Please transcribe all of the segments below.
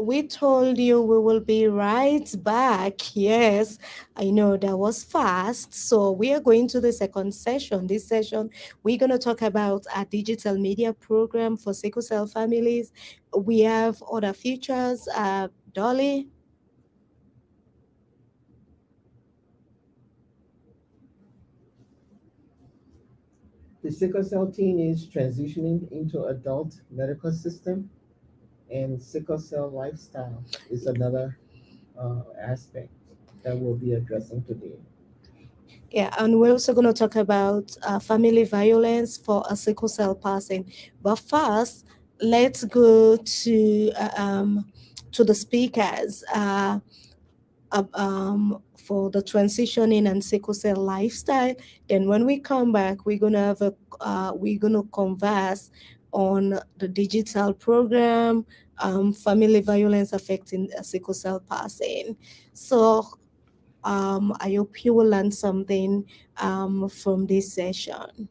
we told you we will be right back. Yes, I know that was fast. So we are going to the second session. This session, we're going to talk about a digital media program for sickle cell families. We have other features. Dolly? The sickle cell teen is transitioning into adult medical system, and sickle cell lifestyle is another aspect that we'll be addressing today. Yeah, and we're also going to talk about family violence for a sickle cell person. But first, let's go to the speakers. For the transitioning and sickle cell lifestyle. Then when we come back, we're gonna converse on the digital program, family violence affecting a sickle cell person. So I hope you will learn something from this session.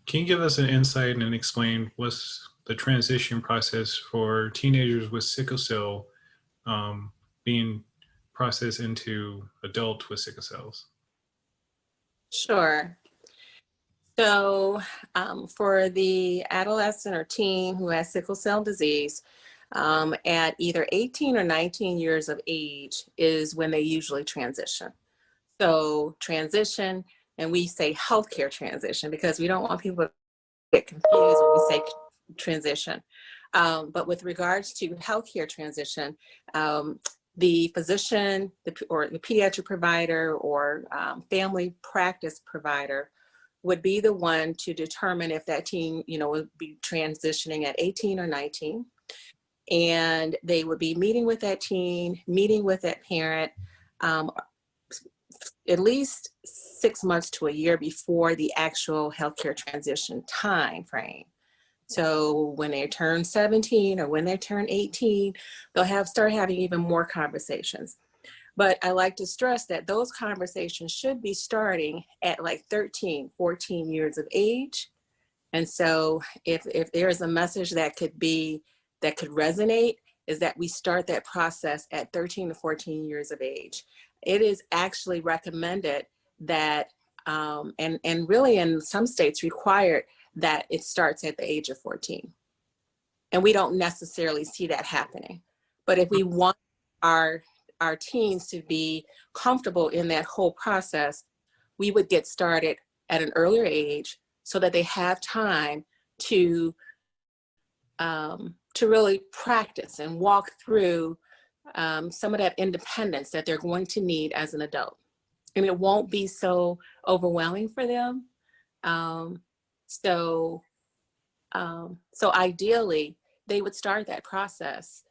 Can you give us an insight and explain what's the transition process for teenagers with sickle cell being processed into adult with sickle cells? Sure. So for the adolescent or teen who has sickle cell disease, at either 18 or 19 years of age is when they usually transition. So transition, and we say healthcare transition because we don't want people to get confused when we say transition. But with regards to healthcare transition, the physician or the pediatric provider or family practice provider would be the one to determine if that teen, would be transitioning at 18 or 19. And they would be meeting with that teen, meeting with that parent, at least 6 months to a year before the actual healthcare transition time frame. So when they turn 17 or when they turn 18, they'll start having even more conversations. But I like to stress that those conversations should be starting at like 13, 14 years of age. And so if there is a message that could resonate, is that we start that process at 13 to 14 years of age. It is actually recommended that, and really in some states required, that it starts at the age of 14. And we don't necessarily see that happening. But if we want our teens to be comfortable in that whole process, we would get started at an earlier age so that they have time to really practice and walk through some of that independence that they're going to need as an adult. And it won't be so overwhelming for them. So ideally, they would start that process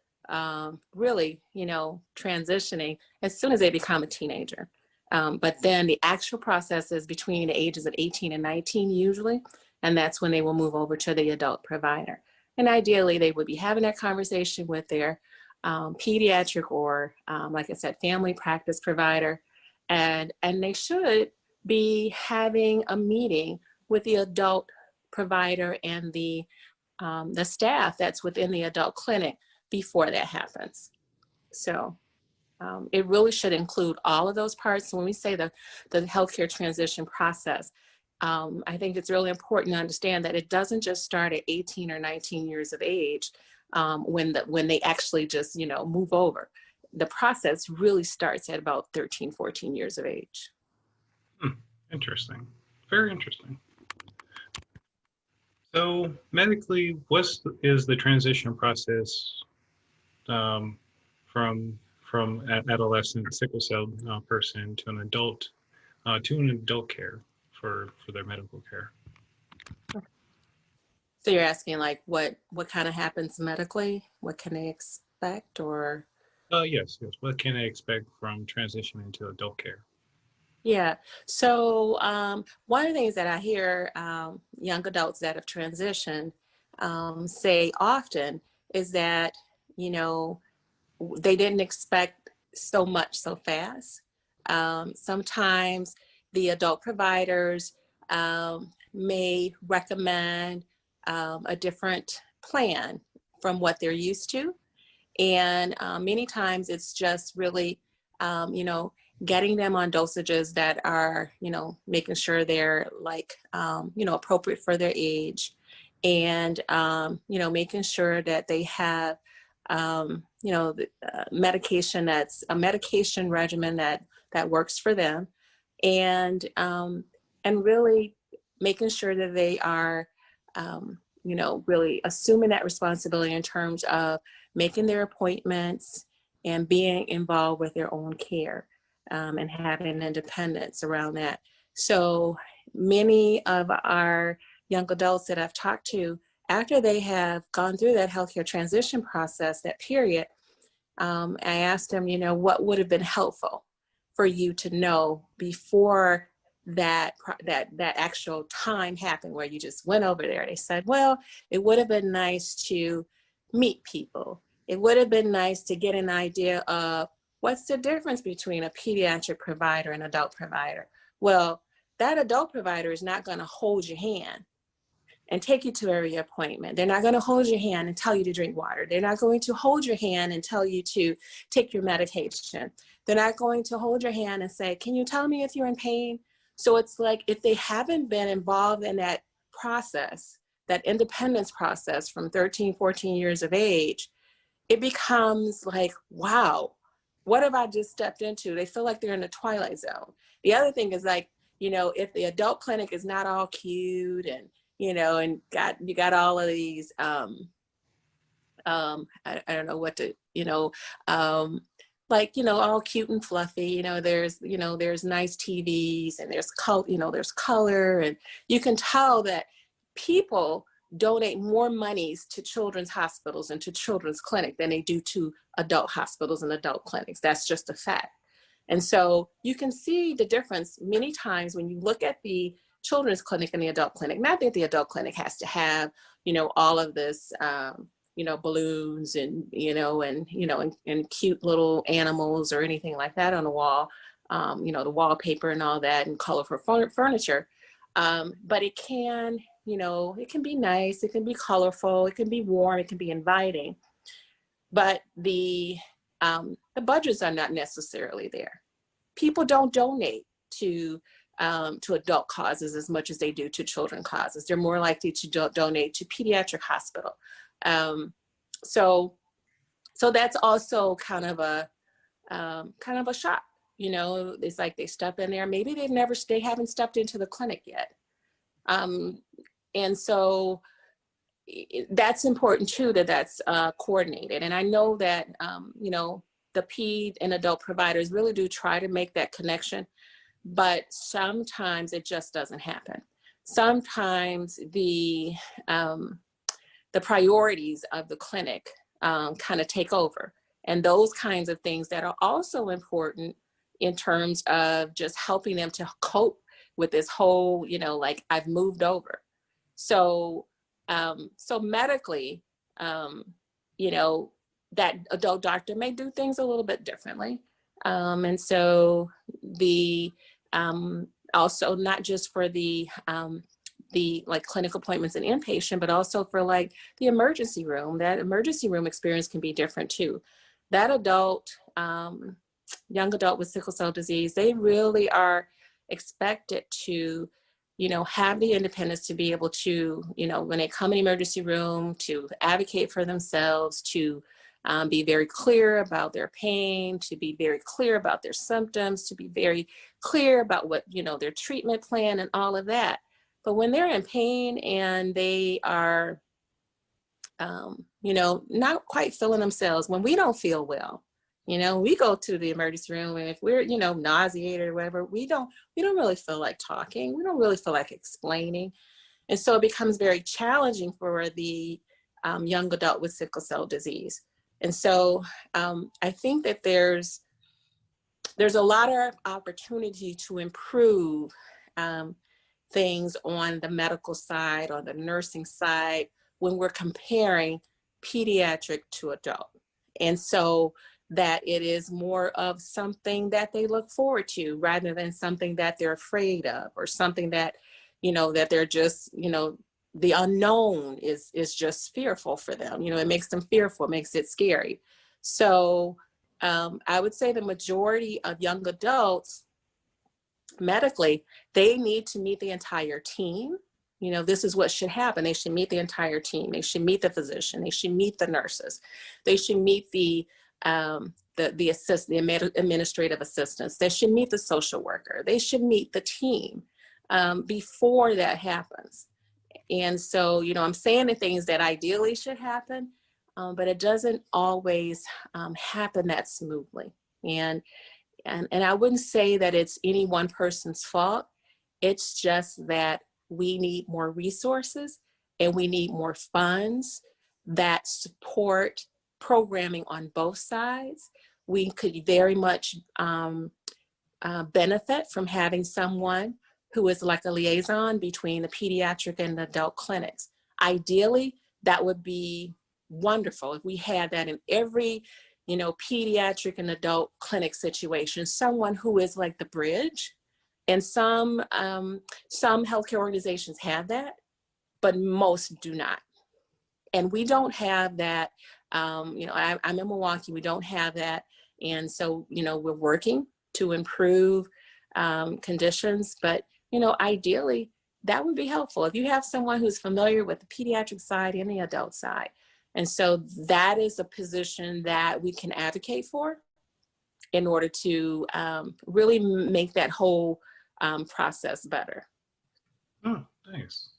really, transitioning as soon as they become a teenager. But then the actual process is between the ages of 18 and 19 usually, and that's when they will move over to the adult provider. And ideally, they would be having that conversation with their pediatric or, like I said, family practice provider, and they should be having a meeting with the adult provider and the staff that's within the adult clinic before that happens. So it really should include all of those parts. So when we say the healthcare transition process, I think it's really important to understand that it doesn't just start at 18 or 19 years of age when they actually just, move over. The process really starts at about 13, 14 years of age. Interesting. Very interesting. So medically, is the transition process from an adolescent sickle cell person to an adult care for their medical care? So you're asking like what kind of happens medically? What can they expect or? Yes. What can they expect from transitioning to adult care? Yeah. So one of the things that I hear young adults that have transitioned, say often is that, you know, they didn't expect so much so fast. Sometimes the adult providers may recommend a different plan from what they're used to. And many times it's just really, you know, getting them on dosages that are, you know, making sure they're like, you know, appropriate for their age, and, you know, making sure that they have, you know, the, medication that's a medication regimen that works for them, and really making sure that they are, you know, really assuming that responsibility in terms of making their appointments and being involved with their own care, and having independence around that. So many of our young adults that I've talked to, after they have gone through that healthcare transition process, that period, I asked them, you know, what would have been helpful for you to know before that actual time happened where you just went over there. They said, well, it would have been nice to meet people. It would have been nice to get an idea of what's the difference between a pediatric provider and adult provider. Well, that adult provider is not going to hold your hand and take you to every appointment. They're not going to hold your hand and tell you to drink water. They're not going to hold your hand and tell you to take your medication. They're not going to hold your hand and say, can you tell me if you're in pain? So it's like, if they haven't been involved in that process, that independence process from 13, 14 years of age, it becomes like, wow, what have I just stepped into? They feel like they're in the twilight zone. The other thing is, like, you know, if the adult clinic is not all cute and, you know, and you got all of these, I don't know what to, you know, like, you know, all cute and fluffy, you know, there's nice TVs and there's color, and you can tell that people donate more monies to children's hospitals and to children's clinic than they do to adult hospitals and adult clinics. That's just a fact. And so you can see the difference many times when you look at the children's clinic and the adult clinic. Not that the adult clinic has to have, you know, all of this, you know, balloons and, you know, and cute little animals or anything like that on the wall, you know, the wallpaper and all that, and colorful furniture. But it can, you know, it can be nice, it can be colorful, it can be warm, it can be inviting, but the budgets are not necessarily there. People don't donate to adult causes as much as they do to children causes. They're more likely to donate to pediatric hospital. So that's also kind of a shock. You know, it's like they step in there, maybe they haven't stepped into the clinic yet. And so that's important too, that's coordinated. And I know that, you know, the ped and adult providers really do try to make that connection, but sometimes it just doesn't happen. Sometimes the priorities of the clinic kind of take over. And those kinds of things that are also important in terms of just helping them to cope with this whole, you know, like, I've moved over. So, so medically, you know, that adult doctor may do things a little bit differently. And so the, also not just for the like clinic appointments and inpatient, but also for like the emergency room. That emergency room experience can be different too. That adult, young adult with sickle cell disease, they really are expected to, you know, have the independence to be able to, you know, when they come in the emergency room, to advocate for themselves, to be very clear about their pain, to be very clear about their symptoms, to be very clear about what, you know, their treatment plan and all of that. But when they're in pain and they are, you know, not quite feeling themselves, when we don't feel well, you know, we go to the emergency room, and if we're, you know, nauseated or whatever, we don't really feel like talking. We don't really feel like explaining. And so it becomes very challenging for the young adult with sickle cell disease. And so I think that there's a lot of opportunity to improve things on the medical side, on the nursing side, when we're comparing pediatric to adult. And so that it is more of something that they look forward to rather than something that they're afraid of, or something that, that they're just, the unknown is just fearful for them. It makes them fearful, it makes it scary. So I would say the majority of young adults medically, they need to meet the entire team. This is what should happen. They should meet the entire team. They should meet the physician. They should meet the nurses. They should meet the administrative assistants. They should meet the social worker. They should meet the team before that happens. And so, I'm saying the things that ideally should happen, but it doesn't always happen that smoothly. And I wouldn't say that it's any one person's fault. It's just that we need more resources and we need more funds that support programming on both sides. We could very much benefit from having someone who is like a liaison between the pediatric and the adult clinics. Ideally, that would be wonderful if we had that in every, pediatric and adult clinic situation, someone who is like the bridge. And some healthcare organizations have that, but most do not. And we don't have that. I'm in Milwaukee, we don't have that. And so, we're working to improve conditions, but, ideally that would be helpful if you have someone who's familiar with the pediatric side and the adult side. And so that is a position that we can advocate for in order to really make that whole process better. Oh, thanks.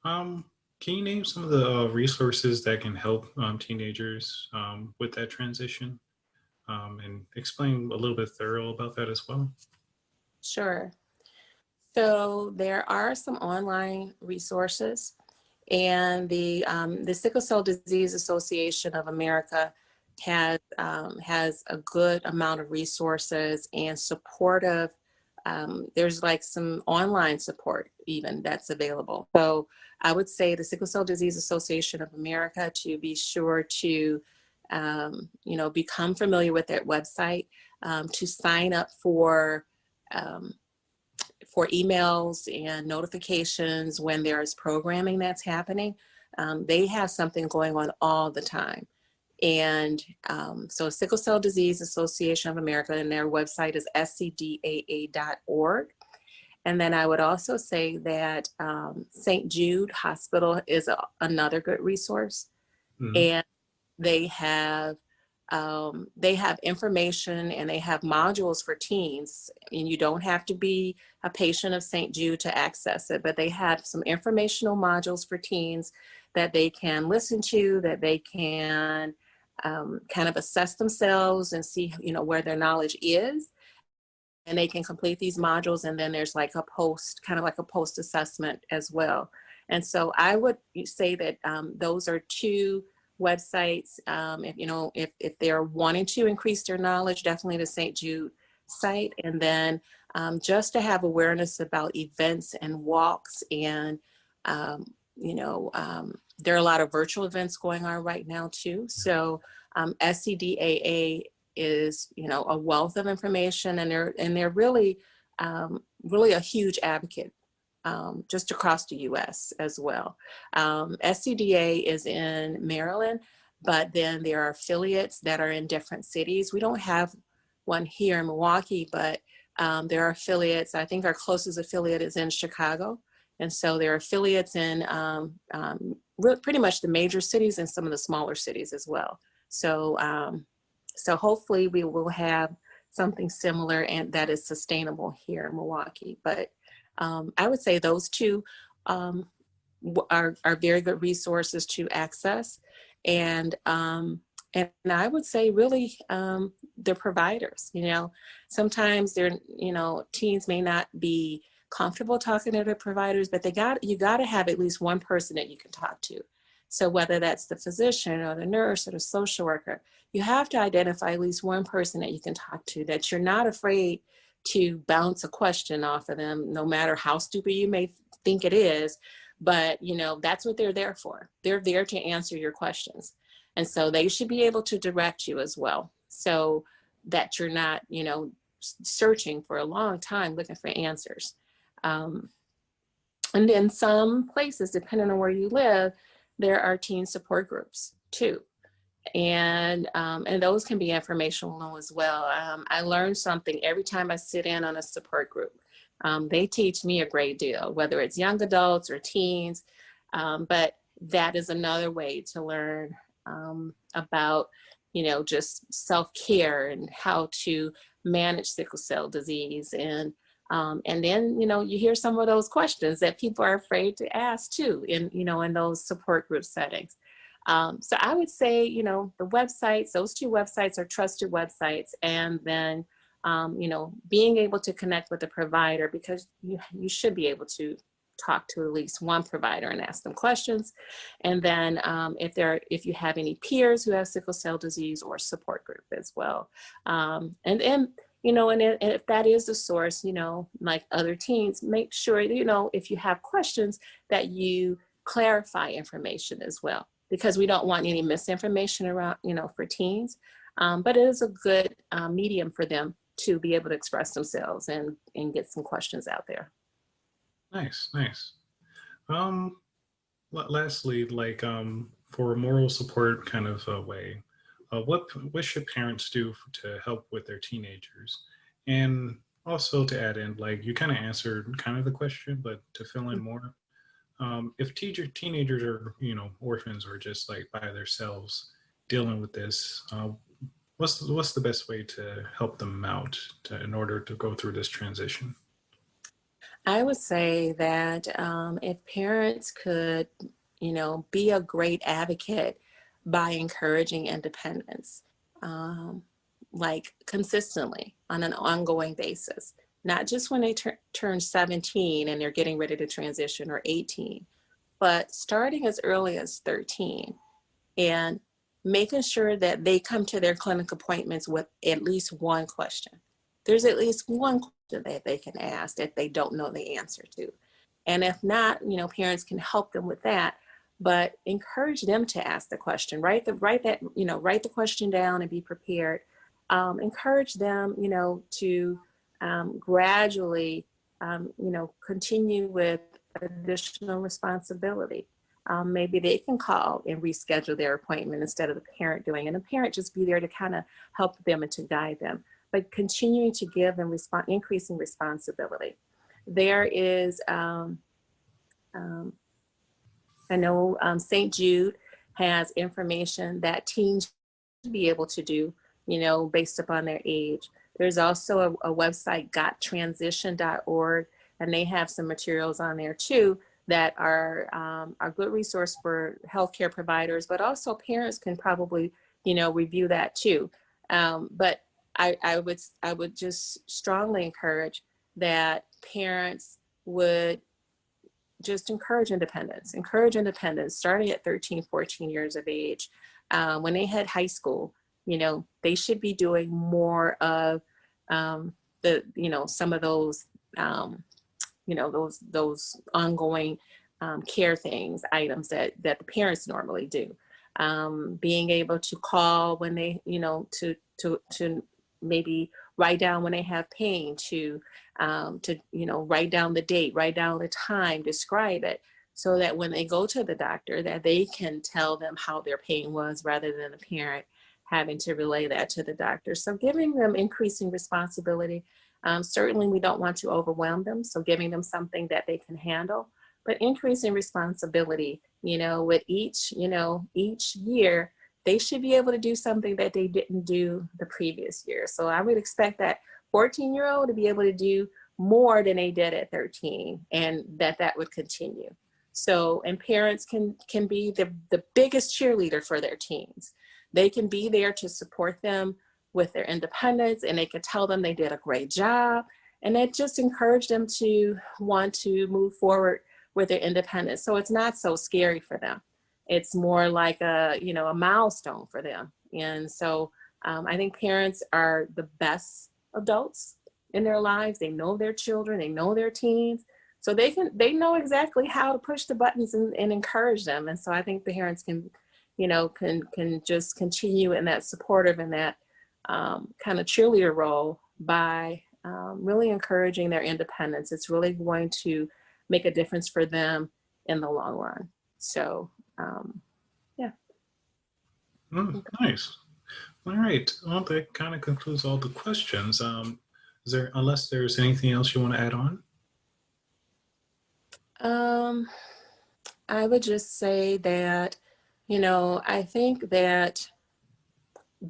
Can you name some of the resources that can help teenagers with that transition, and explain a little bit thorough about that as well? Sure. So there are some online resources, and the Sickle Cell Disease Association of America has a good amount of resources and supportive. There's like some online support even that's available. So I would say the Sickle Cell Disease Association of America, to be sure to, become familiar with their website, to sign up for emails and notifications when there's programming that's happening. They have something going on all the time. And so Sickle Cell Disease Association of America, and their website is scdaa.org. And then I would also say that St. Jude Hospital is another good resource. Mm-hmm. And they have information and they have modules for teens, and you don't have to be a patient of St. Jude to access it, but they have some informational modules for teens that they can listen to, that they can kind of assess themselves and see, where their knowledge is. And they can complete these modules, and then there's like a post assessment as well. And so I would say that those are two websites. If they're wanting to increase their knowledge, definitely the St. Jude site. And then just to have awareness about events and walks, and there are a lot of virtual events going on right now too. So SCDAA is, a wealth of information, and they're really a huge advocate just across the US as well. SCDA is in Maryland, but then there are affiliates that are in different cities. We don't have one here in Milwaukee, but there are affiliates. I think our closest affiliate is in Chicago. And so there are affiliates in pretty much the major cities and some of the smaller cities as well. So hopefully we will have something similar and that is sustainable here in Milwaukee. But I would say those two are very good resources to access. And I would say really the providers, sometimes they're, teens may not be comfortable talking to their providers, but you got to have at least one person that you can talk to. So whether that's the physician or the nurse or the social worker, you have to identify at least one person that you can talk to, that you're not afraid to bounce a question off of them, no matter how stupid you may think it is. but that's what they're there for. They're there to answer your questions. And so they should be able to direct you as well, so that you're not, searching for a long time looking for answers. And in some places, depending on where you live, there are teen support groups too. And those can be informational as well. I learn something every time I sit in on a support group. They teach me a great deal, whether it's young adults or teens, but that is another way to learn about, just self-care and how to manage sickle cell disease. And then, you hear some of those questions that people are afraid to ask too, in those support group settings. So I would say, the websites, those two websites are trusted websites. And then, being able to connect with the provider, because you should be able to talk to at least one provider and ask them questions. And then if you have any peers who have sickle cell disease, or support group as well. And if that is the source, like other teens, make sure, if you have questions, that you clarify information as well, because we don't want any misinformation around, for teens. But it is a good medium for them to be able to express themselves and get some questions out there. Nice. Lastly, for a moral support kind of a way, what should parents do to help with their teenagers? And also to add in, you kind of answered kind of the question, but to fill in more, if teenagers are, orphans or just by themselves dealing with this, what's the best way to help them out in order to go through this transition? I would say that if parents could, be a great advocate by encouraging independence, consistently on an ongoing basis, not just when they turn 17 and they're getting ready to transition, or 18, but starting as early as 13, and making sure that they come to their clinic appointments with at least one question. There's at least one question that they can ask that they don't know the answer to. And if not, parents can help them with that, but encourage them to ask the question. Write the question down and be prepared. Encourage them, to gradually, continue with additional responsibility. Maybe they can call and reschedule their appointment instead of the parent doing it. And the parent just be there to kind of help them and to guide them, but continuing to give them increasing responsibility. There is, I know St. Jude has information that teens should be able to do, based upon their age. There's also a website, gottransition.org, and they have some materials on there too that are a good resource for healthcare providers, but also parents can probably, review that too. But I would just strongly encourage that parents would just encourage independence starting at 13, 14 years of age. When they hit high school, they should be doing more of some of those, those ongoing care items that the parents normally do. Being able to call when they, to maybe write down when they have pain, to write down the date, write down the time, describe it, so that when they go to the doctor, that they can tell them how their pain was, rather than the parent having to relay that to the doctor. So giving them increasing responsibility. Certainly we don't want to overwhelm them, so giving them something that they can handle, but increasing responsibility, with each year, they should be able to do something that they didn't do the previous year. So I would expect that 14-year-old to be able to do more than they did at 13, and that would continue. So, and parents can be the biggest cheerleader for their teens. They can be there to support them with their independence, and they can tell them they did a great job, and that just encourage them to want to move forward with their independence. So it's not so scary for them. It's more like a milestone for them. And so I think parents are the best adults in their lives. They know their children, they know their teens. So they know exactly how to push the buttons and encourage them. And so I think parents can, can just continue in that supportive and that kind of cheerleader role by really encouraging their independence. It's really going to make a difference for them in the long run. So, yeah. Nice. All right. Well, that kind of concludes all the questions. Unless there's anything else you want to add on? I would just say that, I think that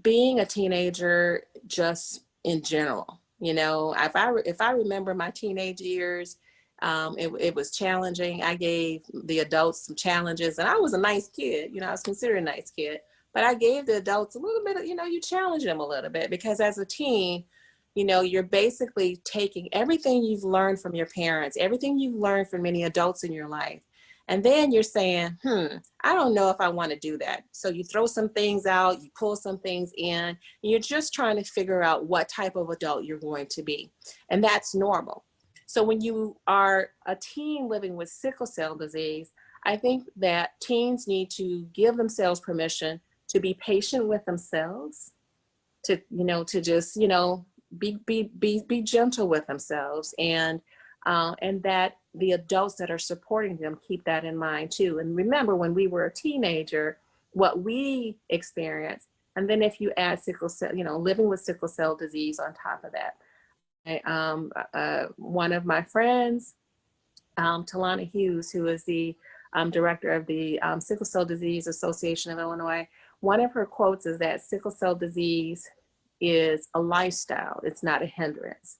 being a teenager, just in general, if I remember my teenage years, it was challenging. I gave the adults some challenges, and I was a nice kid. I was considered a nice kid, but I gave the adults a little bit of, you challenge them a little bit, because as a teen, you're basically taking everything you've learned from your parents, everything you've learned from many adults in your life. And then you're saying, I don't know if I want to do that. So you throw some things out, you pull some things in, and you're just trying to figure out what type of adult you're going to be. And that's normal. So when you are a teen living with sickle cell disease, I think that teens need to give themselves permission to be patient with themselves, to just be gentle with themselves, and that the adults that are supporting them keep that in mind too. And remember, when we were a teenager, what we experienced, and then if you add sickle cell, living with sickle cell disease on top of that. One of my friends, Talana Hughes, who is the director of the Sickle Cell Disease Association of Illinois, one of her quotes is that sickle cell disease is a lifestyle, it's not a hindrance.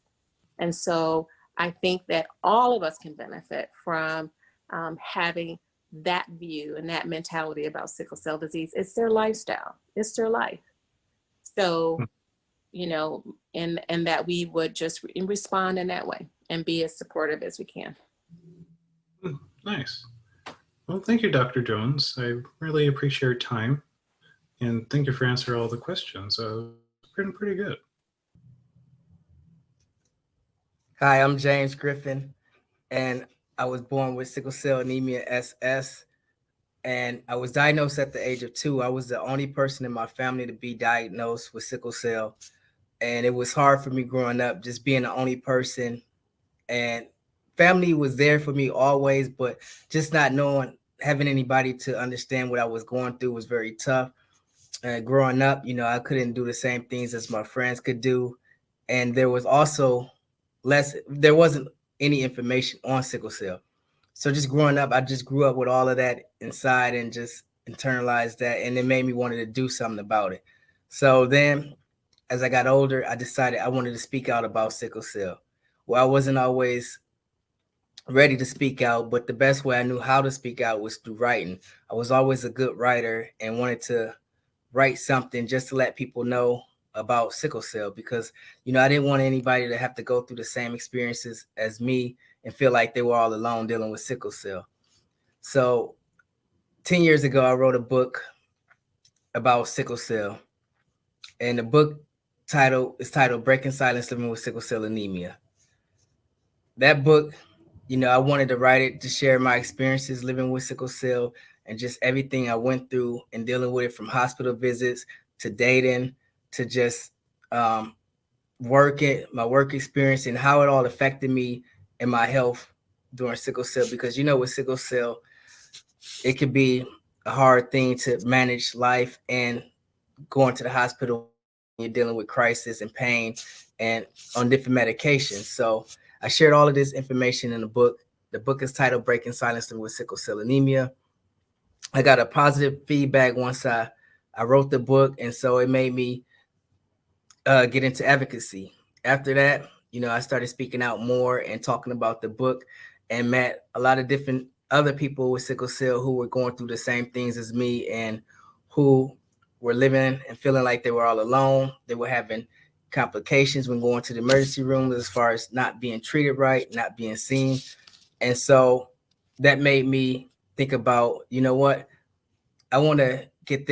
And so I think that all of us can benefit from having that view and that mentality about sickle cell disease. It's their lifestyle, it's their life. So, and that we would just respond in that way and be as supportive as we can. Nice. Well, thank you, Dr. Jones. I really appreciate your time, and thank you for answering all the questions. Pretty good. Hi, I'm James Griffin, and I was born with sickle cell anemia SS, and I was diagnosed at the age of 2. I was the only person in my family to be diagnosed with sickle cell, and it was hard for me growing up, just being the only person. And family was there for me always, but just not knowing, having anybody to understand what I was going through was very tough. And growing up, I couldn't do the same things as my friends could do, and there was also there wasn't any information on sickle cell. So just growing up, I just grew up with all of that inside and just internalized that, and it made me wanted to do something about it. So then as I got older, I decided I wanted to speak out about sickle cell. Well, I wasn't always ready to speak out, but the best way I knew how to speak out was through writing. I was always a good writer and wanted to write something just to let people know about sickle cell, because I didn't want anybody to have to go through the same experiences as me and feel like they were all alone dealing with sickle cell. So 10 years ago, I wrote a book about sickle cell, and the book is titled Breaking Silence, Living with Sickle Cell Anemia. That book, I wanted to write it to share my experiences living with sickle cell and just everything I went through and dealing with it, from hospital visits to dating to just my work experience, and how it all affected me and my health during sickle cell. Because with sickle cell, it could be a hard thing to manage life and going to the hospital. You're dealing with crisis and pain and on different medications. So I shared all of this information in the book. The book is titled Breaking Silence with Sickle Cell Anemia. I got a positive feedback once I wrote the book, and so it made me get into advocacy. After that, I started speaking out more and talking about the book, and met a lot of different other people with sickle cell who were going through the same things as me, and who were living and feeling like they were all alone. They were having complications when going to the emergency room, as far as not being treated right, not being seen. And so that made me think about, what? I want to get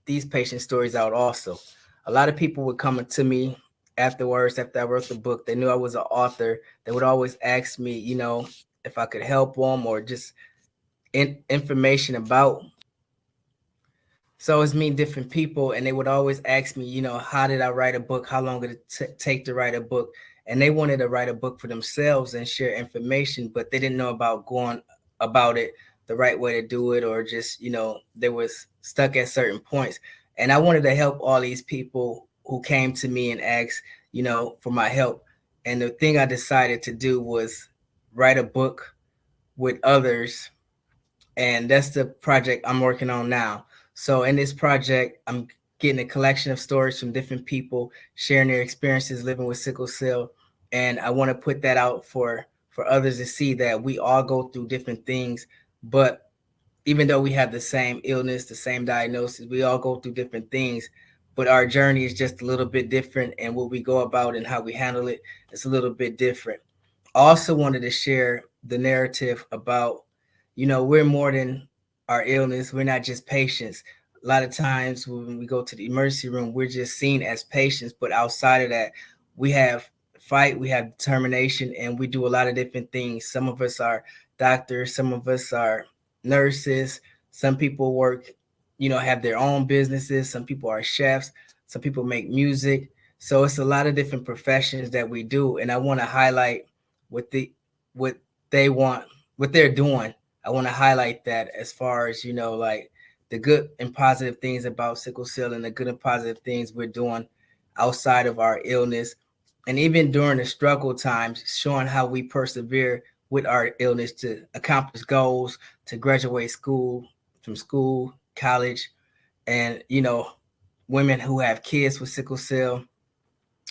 these patient stories out also. A lot of people were coming to me afterwards, after I wrote the book. They knew I was an author. They would always ask me, if I could help them or just information about. So it's me, different people, and they would always ask me, how did I write a book? How long did it take to write a book? And they wanted to write a book for themselves and share information, but they didn't know about going about it the right way to do it, or just, they was stuck at certain points. And I wanted to help all these people who came to me and asked, for my help. And the thing I decided to do was write a book with others, and that's the project I'm working on now. So in this project, I'm getting a collection of stories from different people sharing their experiences living with sickle cell, and I want to put that out for others to see that we all go through different things, but even though we have the same illness, the same diagnosis, we all go through different things, but our journey is just a little bit different, and what we go about and how we handle it is a little bit different. I also wanted to share the narrative about, we're more than our illness. We're not just patients. A lot of times when we go to the emergency room, we're just seen as patients, but outside of that, we have fight, we have determination, and we do a lot of different things. Some of us are doctors, some of us are nurses, some people work, have their own businesses, some people are chefs, some people make music. So it's a lot of different professions that we do, and I want to highlight what what they want, what they're doing. I want to highlight that as far as, like the good and positive things about sickle cell and the good and positive things we're doing outside of our illness. And even during the struggle times, showing how we persevere with our illness to accomplish goals, to graduate from school, college. And, women who have kids with sickle cell,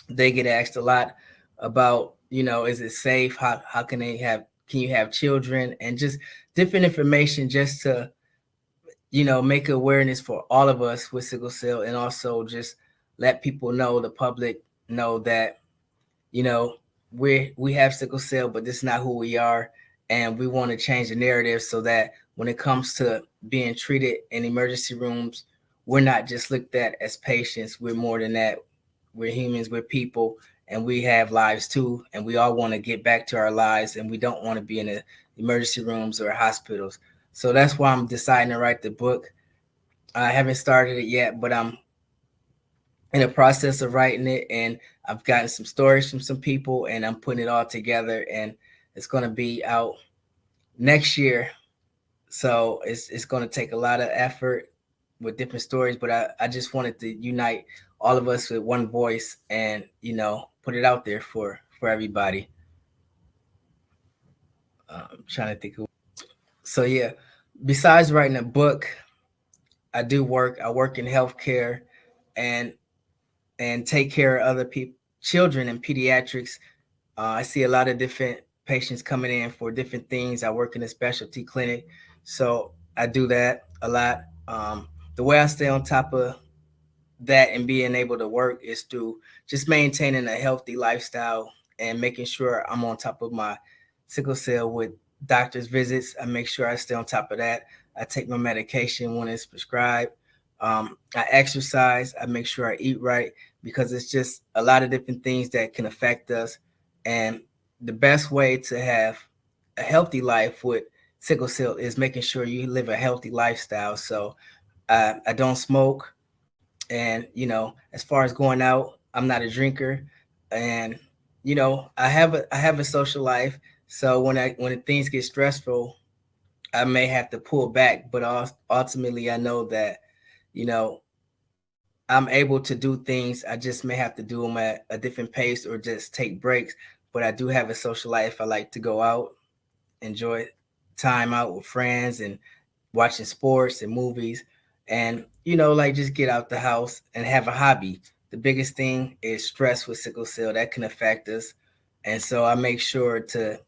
they get asked a lot about, is it safe? How can you have children, and just different information just to, make awareness for all of us with sickle cell, and also just let people know, the public know that, you know, we have sickle cell, but this is not who we are. And we want to change the narrative so that when it comes to being treated in emergency rooms, we're not just looked at as patients. We're more than that. We're humans, we're people, and we have lives too. And we all want to get back to our lives, and we don't want to be in the emergency rooms or hospitals. So that's why I'm deciding to write the book. I haven't started it yet, but I'm in the process of writing it, and I've gotten some stories from some people, and I'm putting it all together, and it's going to be out next year. So it's going to take a lot of effort with different stories, but I just wanted to unite all of us with one voice, and put it out there for everybody. I'm trying to think of. So yeah, besides writing a book, I do work. I work in healthcare, and take care of other people, children in pediatrics. I see a lot of different patients coming in for different things. I work in a specialty clinic, so I do that a lot. The way I stay on top of that and being able to work is through just maintaining a healthy lifestyle and making sure I'm on top of my sickle cell with doctor's visits. I make sure I stay on top of that. I take my medication when it's prescribed. I exercise. I make sure I eat right, because it's just a lot of different things that can affect us. And the best way to have a healthy life with sickle cell is making sure you live a healthy lifestyle. So I don't smoke. And, as far as going out, I'm not a drinker. And, I have a social life. So when things get stressful, I may have to pull back, but ultimately I know that, you know, I'm able to do things. I just may have to do them at a different pace or just take breaks. But I do have a social life. I like to go out, enjoy time out with friends, and watching sports and movies, and like just get out the house and have a hobby. The biggest thing is stress with sickle cell that can affect us, and so I make sure to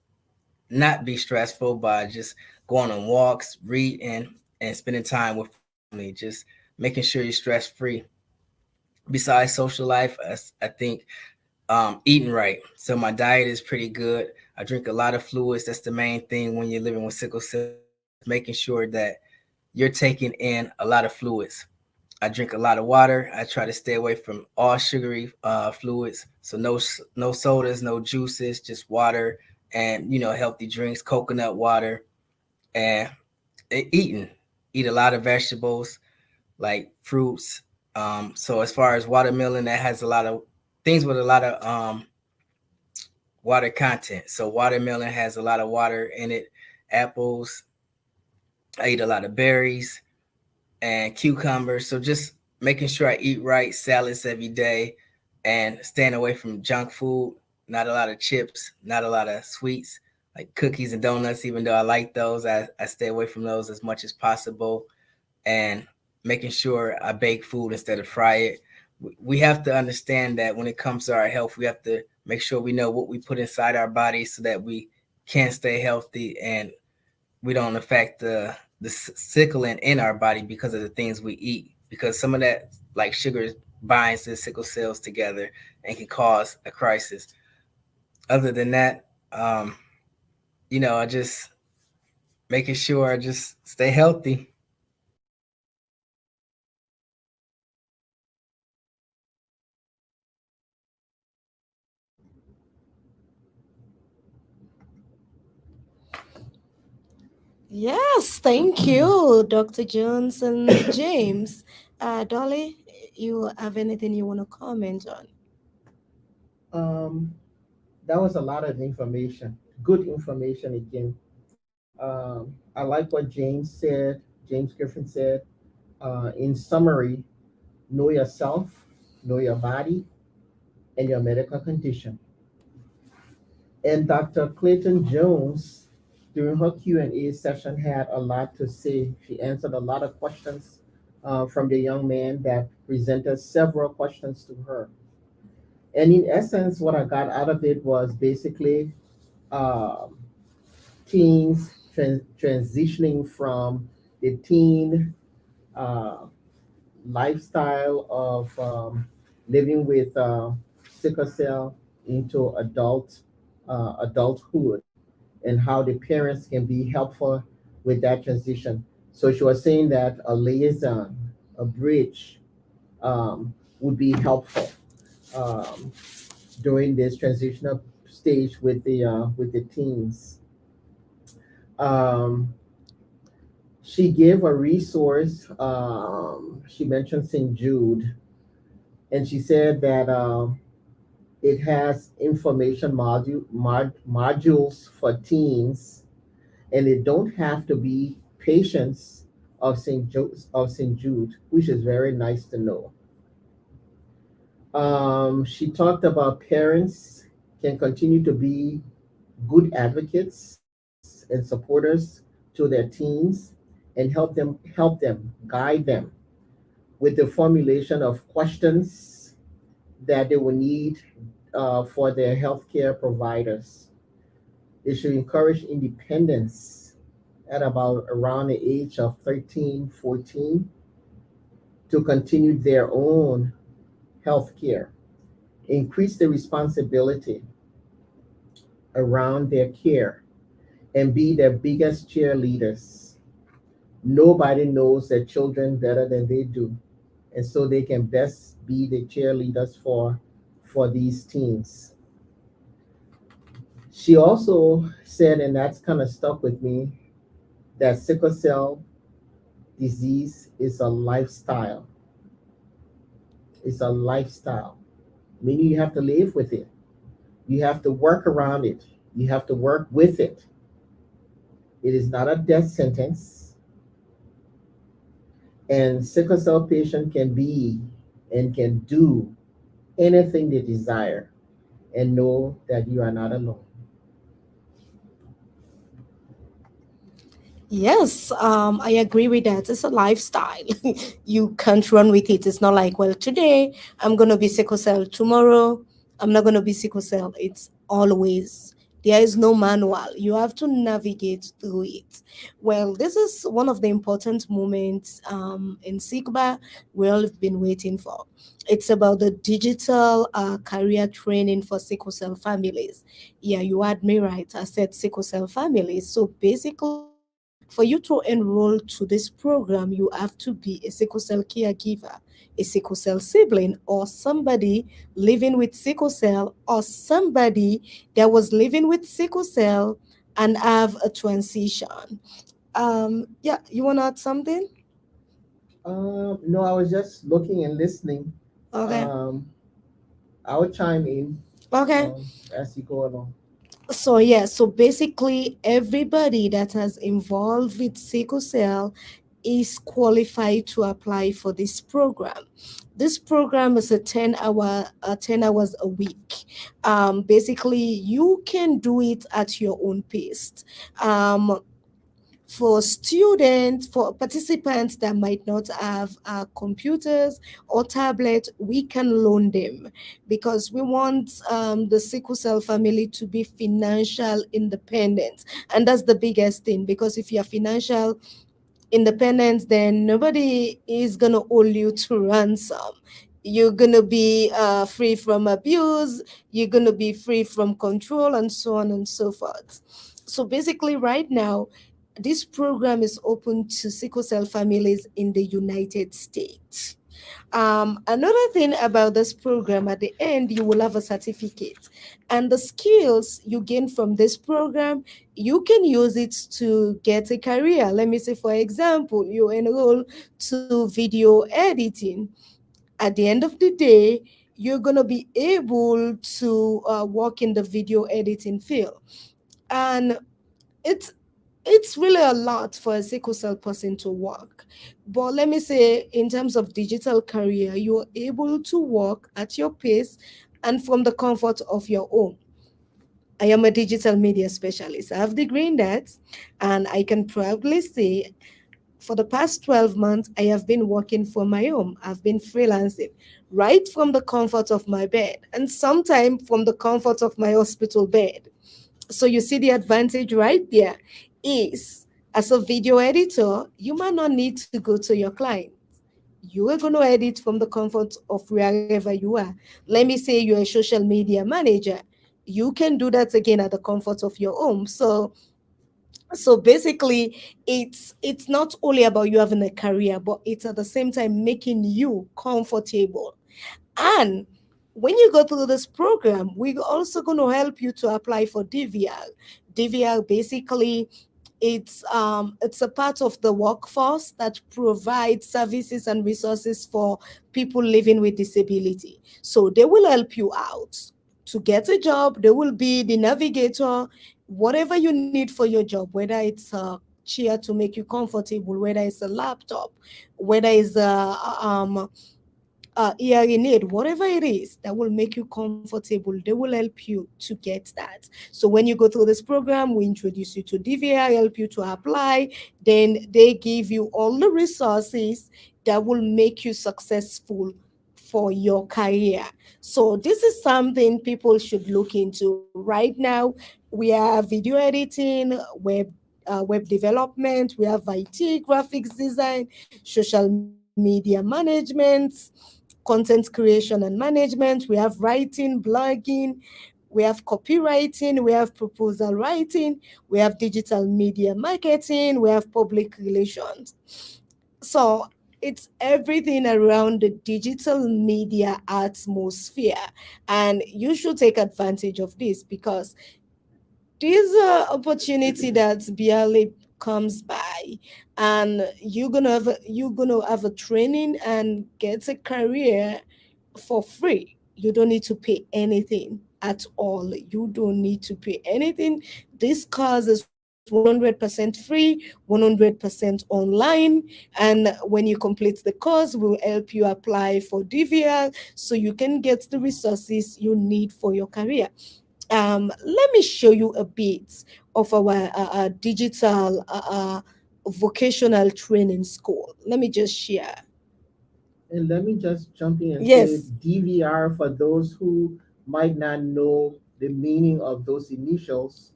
not be stressful by just going on walks, reading, and spending time with family. Just making sure you're stress free. Besides social life, I think eating right. So my diet is pretty good. I drink a lot of fluids. That's the main thing when you're living with sickle cell, is making sure that you're taking in a lot of fluids. I drink a lot of water. I try to stay away from all sugary fluids. So no sodas, no juices, just water and healthy drinks, coconut water, and eating. Eat a lot of vegetables like fruits. So as far as watermelon, that has a lot of things with a lot of water content. So watermelon has a lot of water in it. Apples, I eat a lot of berries and cucumbers. So just making sure I eat right, salads every day, and staying away from junk food. Not a lot of chips, not a lot of sweets like cookies and donuts. Even though I like those, I stay away from those as much as possible. And making sure I bake food instead of fry it. We have to understand that when it comes to our health, we have to make sure we know what we put inside our bodies so that we can stay healthy and we don't affect the sickling in our body because of the things we eat. Because some of that, like sugar, binds the sickle cells together and can cause a crisis. Other than that, I just making sure I just stay healthy. Yes, thank you, Dr. Jones and James. Dolly, you have anything you want to comment on? Um, that was a lot of information, good information again. I like what James said, James Griffin said. In summary, know yourself, know your body, and your medical condition. And Dr. Clayton Jones, during her Q&A session, had a lot to say. She answered a lot of questions from the young man that presented several questions to her. And in essence, what I got out of it was basically um, teens transitioning from the teen uh, lifestyle of living with sickle cell into adulthood, and how the parents can be helpful with that transition. So she was saying that a liaison, a bridge, would be helpful um, during this transitional stage with the teens. Um, she gave a resource. She mentioned St. Jude, and she said that it has information modules for teens, and it don't have to be patients of St. Jude, which is very nice to know. She talked about parents can continue to be good advocates and supporters to their teens and help them guide them with the formulation of questions that they will need for their healthcare providers. They should encourage independence at about around the age of 13, 14 to continue their own healthcare. Increase the responsibility around their care and be their biggest cheerleaders. Nobody knows their children better than they do. And so they can best be the cheerleaders for these teens. She also said, and that's kind of stuck with me, that sickle cell disease is a lifestyle. It's a lifestyle, meaning you have to live with it. You have to work around it. You have to work with it. It is not a death sentence. And sickle cell patient can be and can do anything they desire, and know that you are not alone. Yes, I agree with that. It's a lifestyle. You can't run with it. It's not like, well, today I'm going to be sickle cell. Tomorrow I'm not going to be sickle cell. It's always, there is no manual. You have to navigate through it. Well, this is one of the important moments in SIGBA we all have been waiting for. It's about the digital career training for sickle cell families. Yeah, you had me right. I said sickle cell families. So basically, for you to enroll to this program, you have to be a sickle cell caregiver. a sickle cell sibling, or somebody living with sickle cell, or somebody that was living with sickle cell and have a transition. Yeah, you want to add something? No, I was just looking and listening. Okay. Um, I'll chime in Okay. as you go along. So yeah, so basically everybody that has involved with sickle cell is qualified to apply for this program. This program is a 10 hours a week. Basically you can do it at your own pace. Um, for students, for participants that might not have computers or tablets, we can loan them because we want the sickle cell family to be financial independent. And that's the biggest thing, because if you're financial independence, then nobody is gonna hold you to ransom. You're gonna be free from abuse. You're gonna be free from control, and so on and so forth. So basically, right now, this program is open to sickle cell families in the United States. Another thing about this program, at the end, you will have a certificate. And the skills you gain from this program, you can use it to get a career. Let me say, for example, you enroll to video editing. At the end of the day, you're going to be able to work in the video editing field. And it's it's really a lot for a sickle cell person to work. But let me say, in terms of digital career, you're able to work at your pace and from the comfort of your home. I am a digital media specialist. I have degree in that, and I can proudly say for the past 12 months, I have been working from my home. I've been freelancing right from the comfort of my bed, and sometimes from the comfort of my hospital bed. So you see the advantage right there is, as a video editor, you might not need to go to your client. You are going to edit from the comfort of wherever you are. Let me say you're a social media manager. You can do that again at the comfort of your home. So basically, it's not only about you having a career, but it's at the same time making you comfortable. And when you go through this program, we're also going to help you to apply for DVR. DVR basically, it's a part of the workforce that provides services and resources for people living with disability. So they will help you out to get a job. They will be the navigator, whatever you need for your job, whether it's a chair to make you comfortable, whether it's a laptop, whether it's hearing aid, whatever it is that will make you comfortable, they will help you to get that. So when you go through this program, we introduce you to DVR, help you to apply, then they give you all the resources that will make you successful for your career. So this is something people should look into right now. We have video editing, web development, we have IT, graphics design, social media management, content creation and management, we have writing, blogging, we have copywriting, we have proposal writing, we have digital media marketing, we have public relations. So it's everything around the digital media atmosphere. And you should take advantage of this because this opportunity that barely comes by, and you're gonna have a training and get a career for free. You don't need to pay anything at all. You don't need to pay anything. This course is 100% free, 100% online. And when you complete the course, we'll help you apply for DVR so you can get the resources you need for your career. Let me show you a bit of our digital vocational training school. Let me just share. And let me just jump in and say Yes. DVR for those who might not know the meaning of those initials,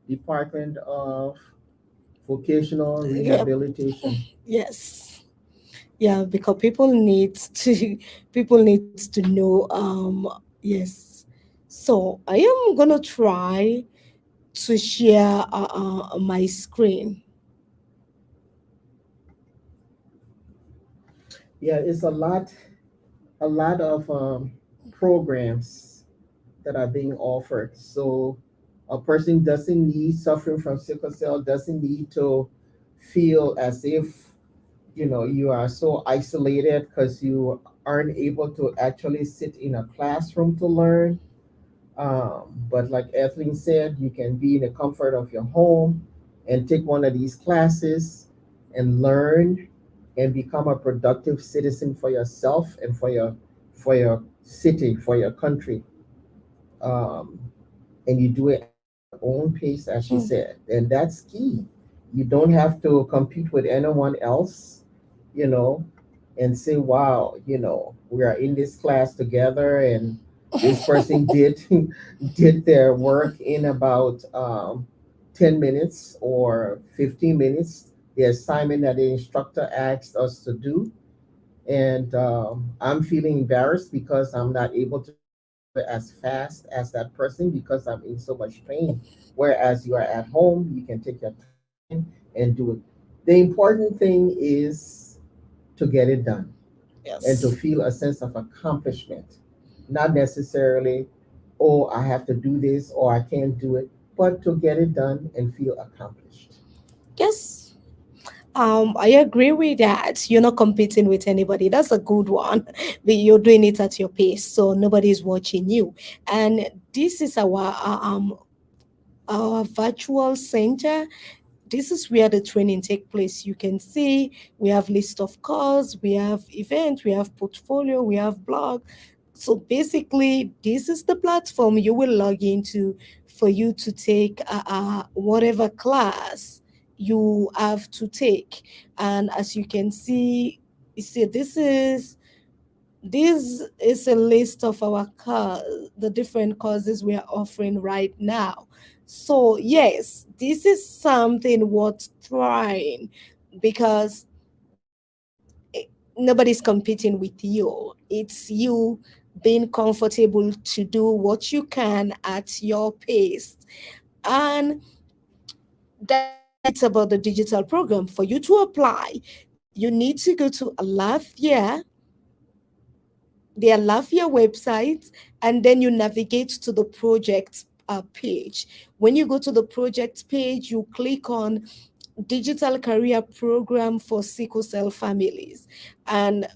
Department of Vocational Yep. Rehabilitation. Yes. Yeah, because people need to people needs to know. Yes. So I am gonna try to share my screen. Yeah, it's a lot of programs that are being offered. So a person doesn't need suffering from sickle cell doesn't need to feel as if you are so isolated because you aren't able to actually sit in a classroom to learn. But like Evelyn said, you can be in the comfort of your home and take one of these classes and learn and become a productive citizen for yourself and for your city, for your country. Um, and you do it at your own pace, as she Mm. said. And that's key. You don't have to compete with anyone else, you know, and say, wow, we are in this class together and this person did did their work in about 10 minutes or 15 minutes, the assignment that the instructor asked us to do. And I'm feeling embarrassed because I'm not able to do it as fast as that person because I'm in so much pain. Whereas you are at home, you can take your time and do it. The important thing is to get it done and to Yes. feel a sense of accomplishment, not necessarily, oh, I have to do this or I can't do it, but to get it done and feel accomplished. Yes. I agree with that. You're not competing with anybody. That's a good one. But you're doing it at your pace, so nobody's watching you. And this is our virtual center. This is where the training take place. You can see we have list of calls, we have event, we have portfolio, we have blog. So basically, this is the platform you will log into for you to take whatever class you have to take. And as you can see, you see this is a list of the different courses we are offering right now. So yes, this is something worth trying because nobody's competing with you. It's you being comfortable to do what you can at your pace. And that's it about the digital program. For you to apply, you need to go to Alafia, the Alafia website, and then you navigate to the project page. When you go to the project page, you click on Digital Career Program for Sickle Cell Families. And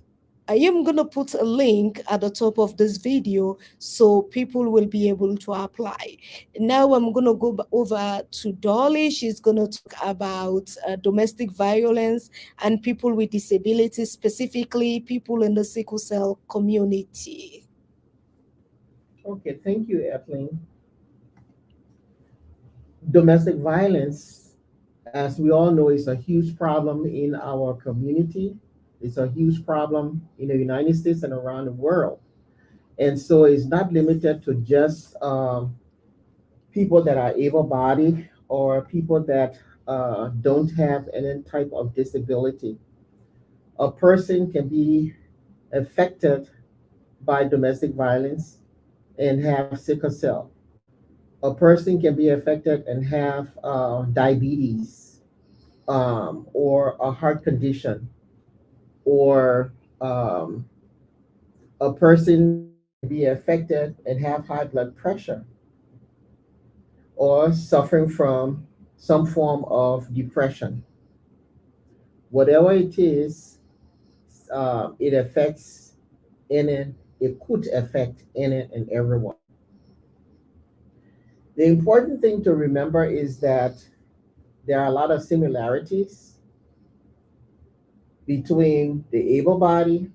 I am going to put a link at the top of this video so people will be able to apply. Now I'm going to go over to Dolly. She's going to talk about domestic violence and people with disabilities, specifically people in the sickle cell community. Okay, thank you, Evelyn. Domestic violence, as we all know, is a huge problem in our community. It's a huge problem in the United States and around the world. And so it's not limited to just people that are able bodied or people that don't have any type of disability. A person can be affected by domestic violence and have sickle cell. A person can be affected and have diabetes or a heart condition, or a person can be affected and have high blood pressure or suffering from some form of depression. Whatever it is, it affects any, it could affect any and everyone. The important thing to remember is that there are a lot of similarities between the able body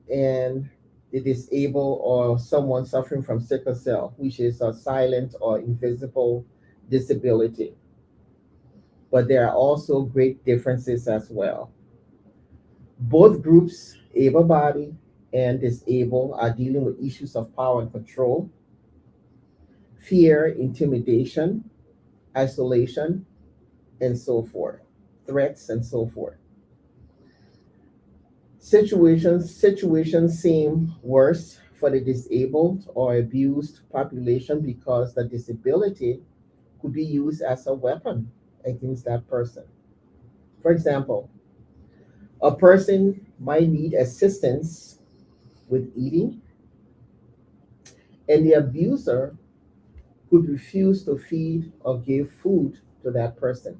and the disabled or someone suffering from sickle cell, which is a silent or invisible disability. But there are also great differences as well. Both groups, able body and disabled, are dealing with issues of power and control, fear, intimidation, isolation, and so forth, threats, and so forth. Situations seem worse for the disabled or abused population because the disability could be used as a weapon against that person. For example, A person might need assistance with eating, and the abuser could refuse to feed or give food to that person.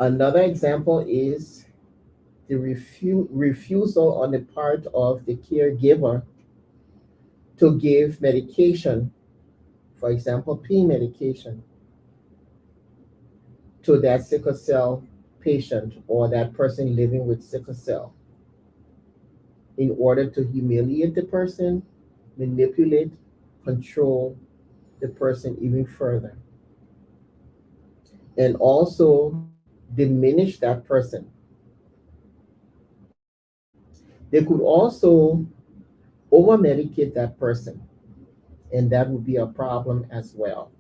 Another example is the refusal on the part of the caregiver to give medication, for example, pain medication, to that sickle cell patient or that person living with sickle cell in order to humiliate the person, manipulate, control the person even further, and also diminish that person. They could also over medicate that person, and that would be a problem as well.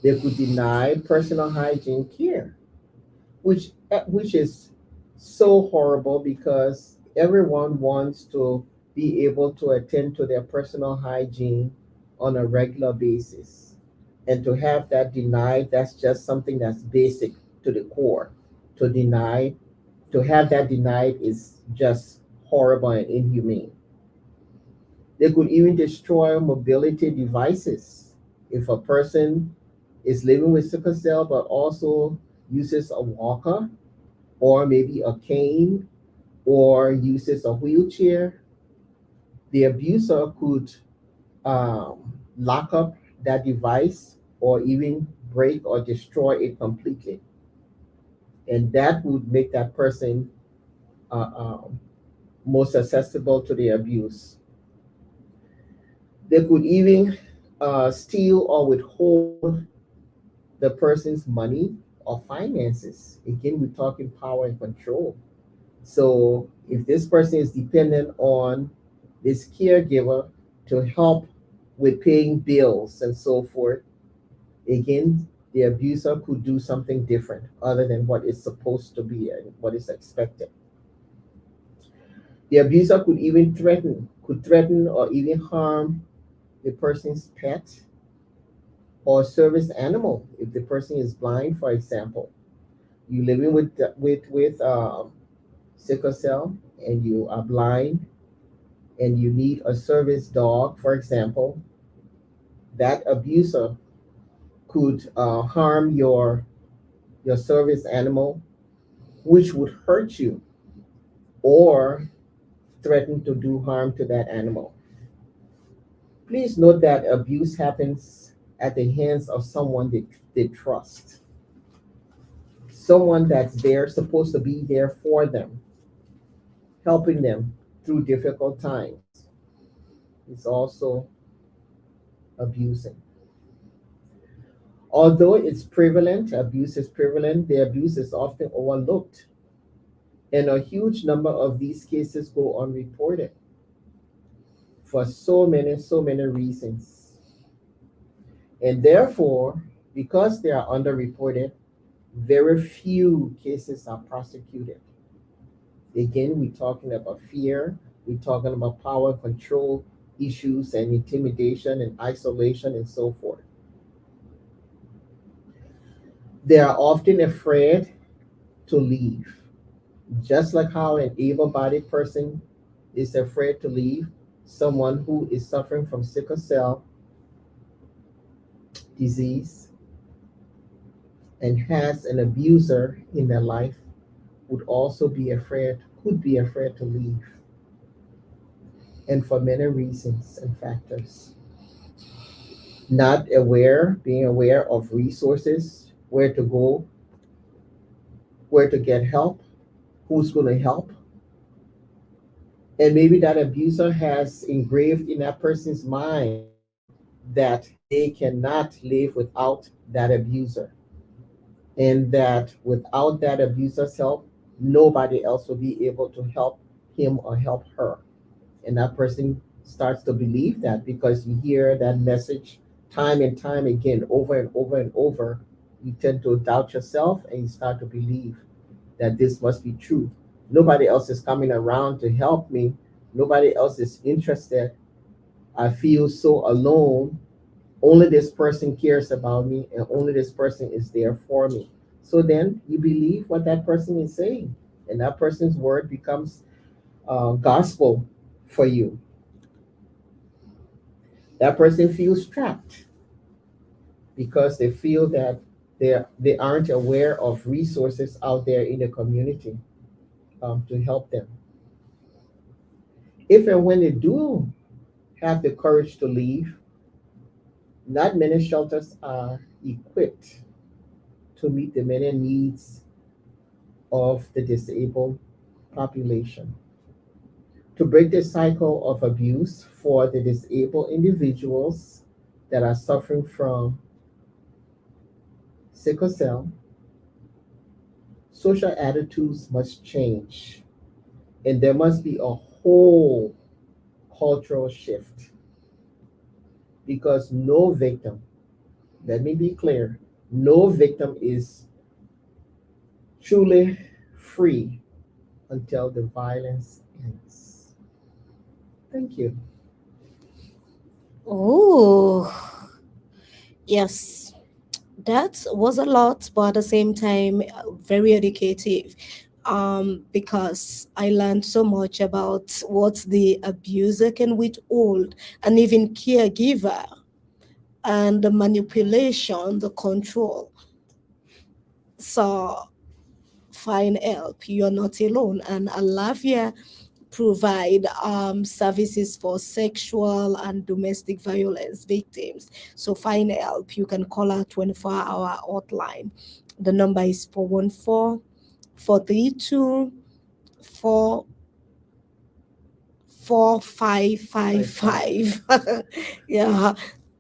They could deny personal hygiene care, which is so horrible because everyone wants to be able to attend to their personal hygiene on a regular basis. And to have that denied, that's just something that's basic to the core. To deny, to have that denied is just horrible and inhumane. They could even destroy mobility devices. If a person is living with sickle cell but also uses a walker or maybe a cane or uses a wheelchair, the abuser could lock up that device or even break or destroy it completely. And that would make that person uh, um, more susceptible to the abuse. They could even steal or withhold the person's money or finances. Again, we're talking power and control. So if this person is dependent on this caregiver to help with paying bills and so forth, again, the abuser could do something different other than what is supposed to be and what is expected. The abuser could threaten or even harm the person's pet or service animal. If the person is blind, for example, you living with sickle cell and you are blind and you need a service dog, for example, that abuser could harm your service animal, which would hurt you or threaten to do harm to that animal. Please note that abuse happens at the hands of someone they trust, someone that's there, supposed to be there for them, helping them through difficult times. It's also abusing. Although it's prevalent, abuse is prevalent, the abuse is often overlooked. And a huge number of these cases go unreported for so many reasons. And therefore, because they are underreported, very few cases are prosecuted. Again, we're talking about fear, we're talking about power control issues and intimidation and isolation and so forth. They are often afraid to leave. Just like how an able bodied person is afraid to leave, someone who is suffering from sickle cell disease and has an abuser in their life would also be afraid, could be afraid to leave, and for many reasons and factors. Not aware, being aware of resources, where to go, where to get help, who's going to help. And maybe that abuser has engraved in that person's mind that they cannot live without that abuser, and that without that abuser's help, nobody else will be able to help him or help her. And that person starts to believe that because you hear that message time and time again, over and over and over, you tend to doubt yourself and you start to believe that this must be true. Nobody else is coming around to help me. Nobody else is interested. I feel so alone. Only this person cares about me, and only this person is there for me. So then you believe what that person is saying, and that person's word becomes gospel for you. That person feels trapped because they feel that they aren't aware of resources out there in the community to help them. If and when they do have the courage to leave, not many shelters are equipped to meet the many needs of the disabled population. To break the cycle of abuse for the disabled individuals that are suffering from sickle cell, social attitudes must change, and there must be a whole cultural shift because no victim, let me be clear, no victim is truly free until the violence ends. Thank you. Oh, yes. That was a lot, but at the same time, very educative. Because I learned so much about what the abuser can withhold, and even caregiver, and the manipulation, the control. So find help. You're not alone. And Alavia provide services for sexual and domestic violence victims. So find help. You can call our 24-hour hotline. The number is 414 432 4555. Yeah.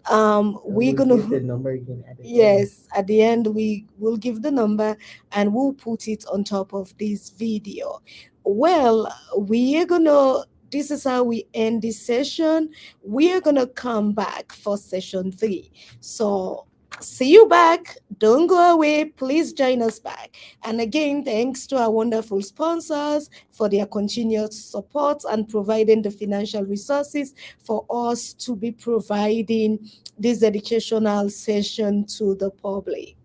And We're we'll gonna give the number again at the end. Yes, at the end we will give the number and we'll put it on top of this video. Well, we're gonna this is how we end this session. We are gonna come back for session 3. So see you back. Don't go away. Please join us back. And again, thanks to our wonderful sponsors for their continued support and providing the financial resources for us to be providing this educational session to the public.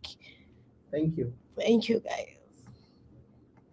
Thank you. Thank you, guys.